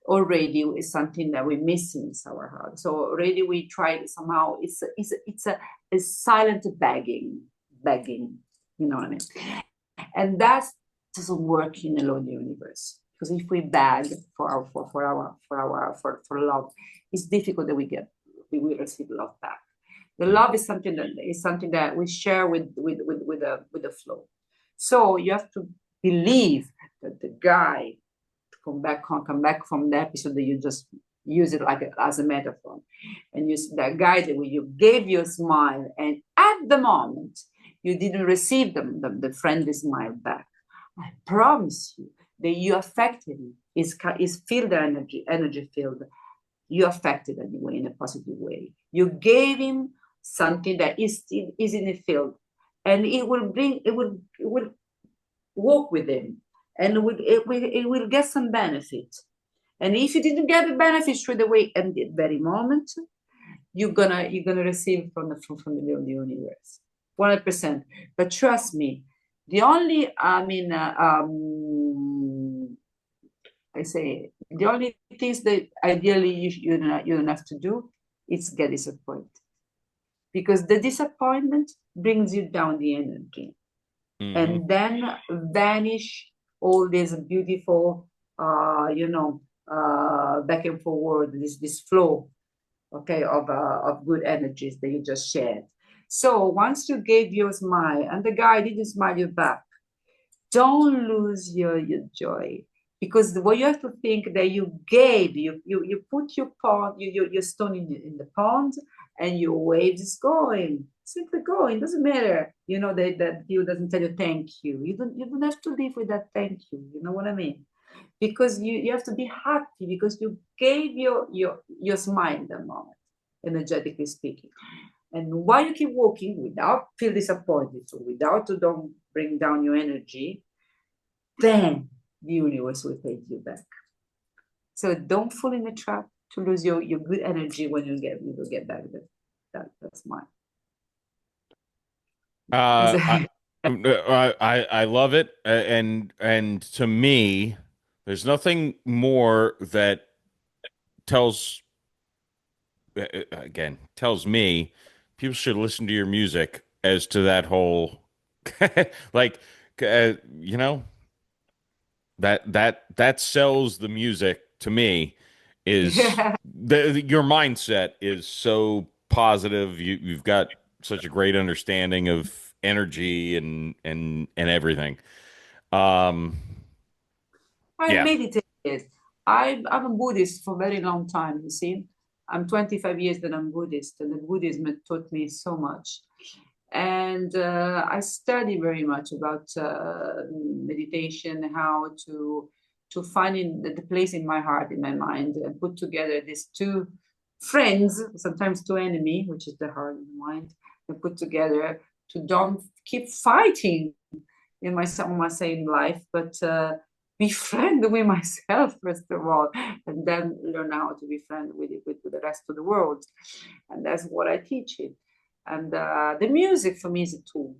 already is something that we're missing in our heart. So already we try somehow. It's a silent begging. You know what I mean? And that doesn't work in the Lord universe. Because if we beg for love, it's difficult that we will receive love back. The love is something that we share with the flow. So you have to believe that the guy come back from the episode that you just use it as a metaphor, and use that guy that you gave your smile, and at the moment you didn't receive the friendly smile back. I promise you, that you affected him. Is feel the energy field. You affected anyway in a positive way. You gave him something that is in the field, and it will walk with him, and it will get some benefit. And if you didn't get the benefit straight away at the very moment, you're gonna receive from the universe, 100%. But trust me, the only the only things that ideally you don't have to do is get disappointed, because the disappointment brings you down the energy, and then vanish all this beautiful, back and forward, this flow, okay, of good energies that you just shared. So once you gave your smile and the guy didn't smile you back, don't lose your joy, because what you have to think that you gave, you put your stone in the pond, and your waves is going, simply going. Doesn't matter, that you doesn't tell you thank you. You don't have to live with that thank you. You know what I mean? Because you have to be happy because you gave your smile in the moment, energetically speaking. And while you keep walking without feel disappointed, so without to don't bring down your energy, then the universe will pay you back. So don't fall in the trap to lose your good energy when you will get back. That's mine. I love it, and to me, there's nothing more that tells me people should listen to your music as to that whole like that sells the music to me. Is your mindset is so positive. You've got such a great understanding of energy and everything. I meditate. I'm a Buddhist for a very long time, you see. I'm 25 years that I'm Buddhist, and the Buddhism taught me so much. And I study very much about meditation, how to find the place in my heart, in my mind, and put together these two friends, sometimes two enemies, which is the heart and the mind, and put together to don't keep fighting in my same life, but be friend with myself first of all, and then learn how to be friend with the rest of the world. And that's what I teach it. And the music for me is a tool.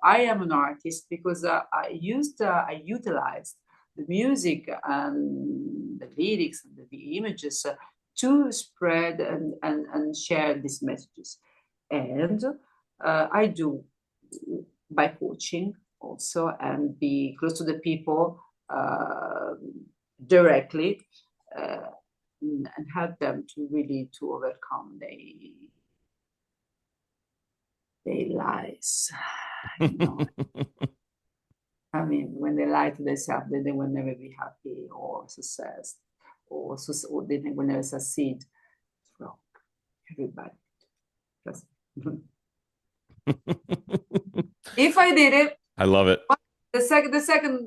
I am an artist because I utilized the music and the lyrics and the images to spread and share these messages. And I do by coaching also, and be close to the people directly, and help them to overcome their lies. I mean, when they lie to themselves, then they will never be happy or success, or they will never succeed. It's wrong. Everybody. If I did it, I love it. The second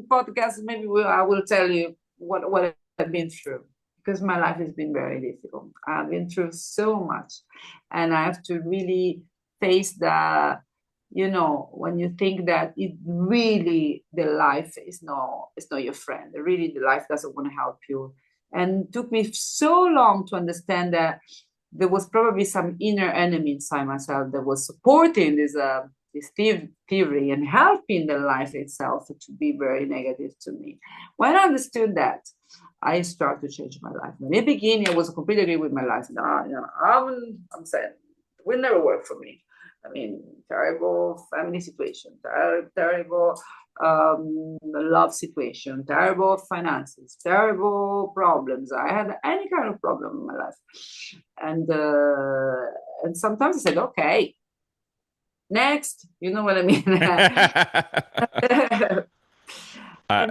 podcast, maybe I will tell you what I've been through, because my life has been very difficult. I've been through so much, and I have to really face the, when you think that it really, the life is not your friend. Really, the life doesn't want to help you. And it took me so long to understand that there was probably some inner enemy inside myself that was supporting this theory and helping the life itself to be very negative to me. When I understood that, I started to change my life. In the beginning, I was completely agree with my life. No, I'm saying it will never work for me. I mean, terrible family situation, terrible love situation, terrible finances, terrible problems. I had any kind of problem in my life, and sometimes I said, okay, next, you know what I mean. And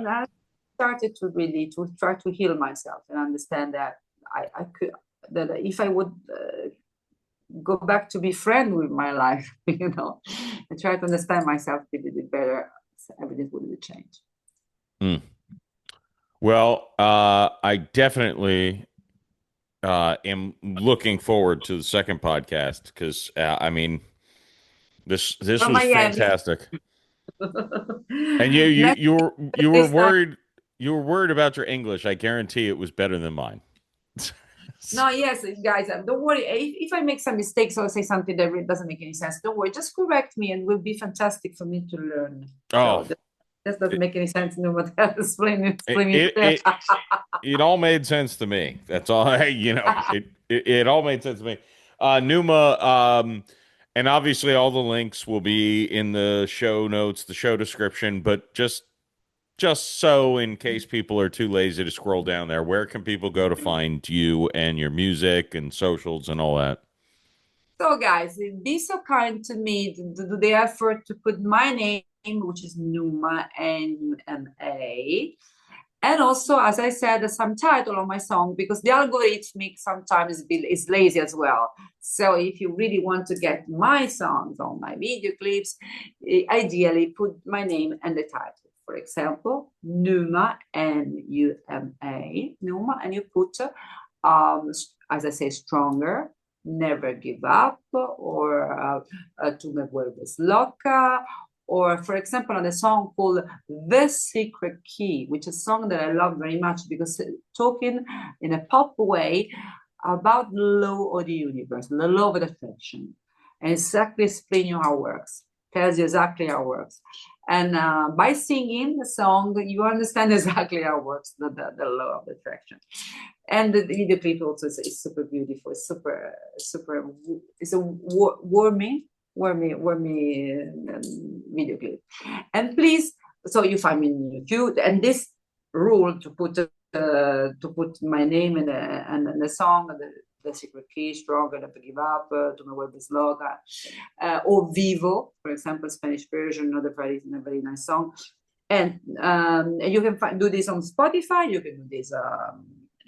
I started to really try to heal myself and understand that I could, that if I would go back to be friend with my life, and try to understand myself a little bit better, everything would change. Well, I definitely am looking forward to the second podcast because I mean this From was Miami. fantastic. And you you Next you were you were this time. worried about your English. I guarantee it was better than mine. No, yes, guys, don't worry. If I make some mistakes or say something that really doesn't make any sense, don't worry. Just correct me, and it will be fantastic for me to learn. Oh, So that doesn't it make any sense. No, what explain it it. it, it all made sense to me. That's all. It all made sense to me. Numa, and obviously all the links will be in the show notes, the show description. But just so in case people are too lazy to scroll down there, where can people go to find you and your music and socials and all that? So, guys, be so kind to me to do the effort to put my name, which is Numa, Numa. And also, as I said, some title on my song because the algorithmic sometimes is lazy as well. So if you really want to get my songs on my video clips, ideally put my name and the title. For example, Numa, Numa, Numa, and you put, as I say, stronger, never give up, or Tu me vuelves loca, or for example on a song called The Secret Key, which is a song that I love very much because talking in a pop way about the law of the universe, the law of attraction, and exactly explaining how it works, tells you exactly how it works. And by singing the song, you understand exactly how it works, the law of attraction. And the video clip also is super beautiful, it's super, it's a warming video clip. And please, so you find me in YouTube, and this rule to put my name in the song, the secret key, stronger, never give up, to my web slogan, or Vivo, for example, Spanish version, another very nice song. And you can do this on Spotify, you can do this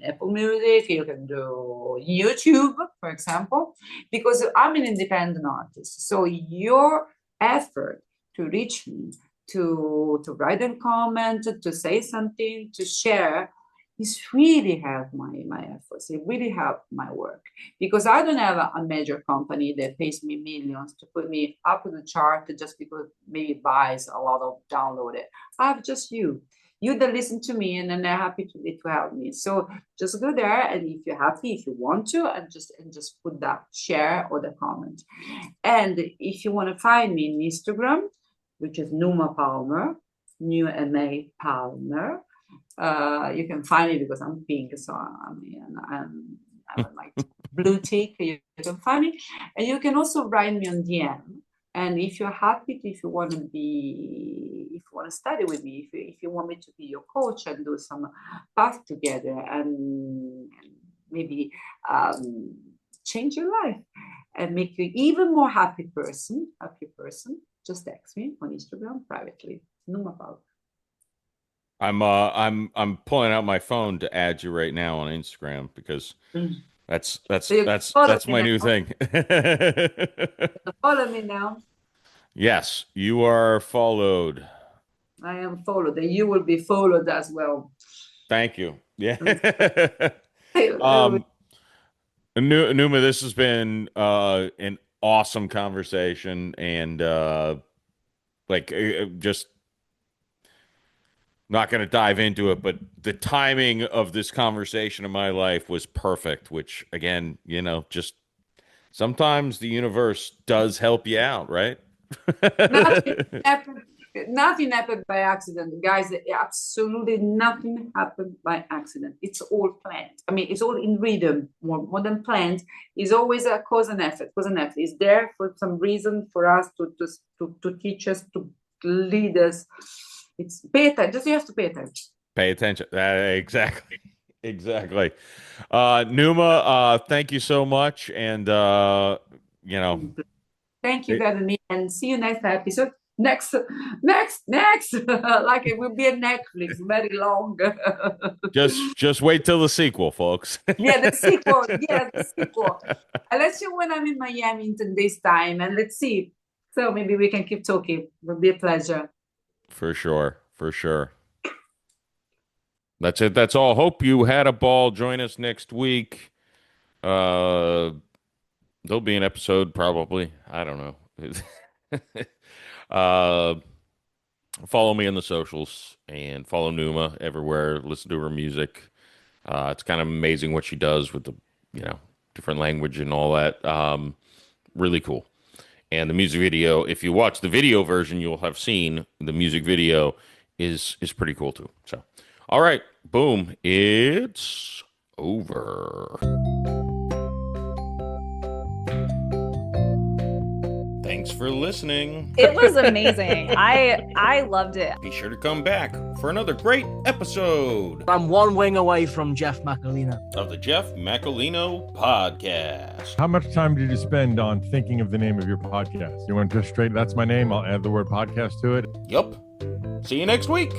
Apple Music, you can do YouTube, for example, because I'm an independent artist. So your effort to reach me, to write a comment, to say something, to share, is really help my efforts. It really helped my work because I don't have a major company that pays me millions to put me up the chart just because maybe buys a lot of download it. I have just you that listen to me and then they're happy to help me. So just go there, and if you're happy, if you want to, and just put that share or the comment. And if you want to find me in Instagram, which is Numa Palmer, NUMA Palmer, you can find me because I'm pink, so I'm like blue tick. You can find me, and you can also write me on DM. And if you're happy, if you want to study with me, if you want me to be your coach and do some path together and maybe change your life and make you even more happy person, just text me on Instagram privately. Numa Paul. I'm pulling out my phone to add you right now on Instagram because that's my new thing. Follow me now. Yes, you are followed. I am followed, and you will be followed as well. Thank you. Yeah. Numa, this has been an awesome conversation, and just not going to dive into it, but the timing of this conversation in my life was perfect, which again, just sometimes the universe does help you out, right? Nothing happened by accident, guys. Absolutely nothing happened by accident. It's all planned. I mean, it's all in rhythm. More than planned. It's always a cause and effort. Cause and effort is there for some reason for us to teach us, to lead us. It's pay attention. Just you have to pay attention. Pay attention. Exactly. Numa, thank you so much, and Thank you for having me, and see you next episode. Next. Like it will be a Netflix, very long. just wait till the sequel, folks. Yeah, the sequel. Yeah, the sequel. I'll let you when I'm in Miami in this time, and let's see. So maybe we can keep talking. It will be a pleasure. For sure. That's it. That's all. Hope you had a ball. Join us next week. There'll be an episode probably. I don't know. Follow me on the socials and follow Numa everywhere. Listen to her music. It's kind of amazing what she does with the, different language and all that. Really cool. And the music video, if you watch the video version, you'll have seen the music video is pretty cool too. So, all right, boom, it's over. Thanks for listening. It was amazing. I loved it. Be sure to come back for another great episode. I'm one wing away from Jeff Macolino. Of the Jeff Macolino Podcast. How much time did you spend on thinking of the name of your podcast? You went just straight, that's my name, I'll add the word podcast to it? Yup. See you next week.